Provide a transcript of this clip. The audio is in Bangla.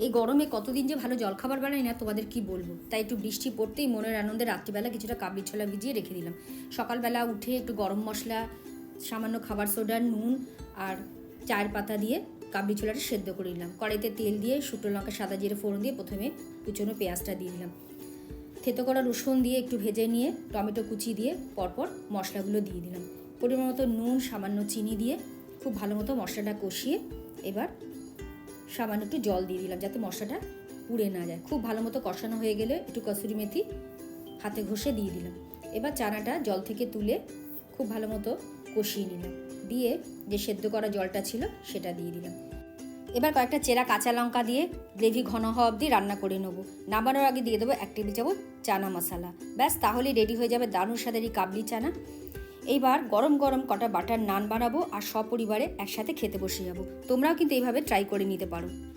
এই গরমে কতদিন যে ভালো জলখাবার বানাই না তোমাদের কি বলবো। তাই একটু বৃষ্টি পড়তেই মনের আনন্দে রাত্রিবেলা কিছুটা কাবলি ছোলা ভিজিয়ে রেখে দিলাম। সকালবেলা উঠে একটু গরম মশলা, সামান্য খাবার সোডা, নুন আর চায়ের পাতা দিয়ে কাবলি ছোলাটা সেদ্ধ করে নিলাম। কড়াইতে তেল দিয়ে শুকনো লঙ্কা, সাদা জিরে ফোড়ন দিয়ে প্রথমে কুচনো পেঁয়াজটা দিয়ে দিলাম। থেতো করা রসুন দিয়ে একটু ভেজে নিয়ে টমেটো কুচি দিয়ে পরপর মশলাগুলো দিয়ে দিলাম। পরিমাণ মতো নুন, সামান্য চিনি দিয়ে খুব ভালো মতো মশলাটা কষিয়ে এবার সামান্য একটু জল দিয়ে দিলাম যাতে মশলাটা পুড়ে না যায়। খুব ভালো মতো কষানো হয়ে গেলে একটু কসুরি মেথি হাতে ঘষে দিয়ে দিলাম। এবার চানাটা জল থেকে তুলে খুব ভালো মতো কষিয়ে নিলাম, দিয়ে যে সেদ্ধ করা জলটা ছিল সেটা দিয়ে দিলাম। এবার কয়েকটা চেরা কাঁচা লঙ্কা দিয়ে গ্রেভি ঘন হওয়া অবধি রান্না করে নেবো। নামানোর আগে দিয়ে দেবো 1 টেবিল চামচ চানা মশলা। ব্যাস, তাহলেই রেডি হয়ে যাবে দারুণ স্বাদের এই কাবলি চানা। এইবার গরম গরম কটা বাটার নান বানাবো আর সপরিবারে একসাথে খেতে বসে যাবো। তোমরাও কিন্তু এইভাবে ট্রাই করে নিতে পারো।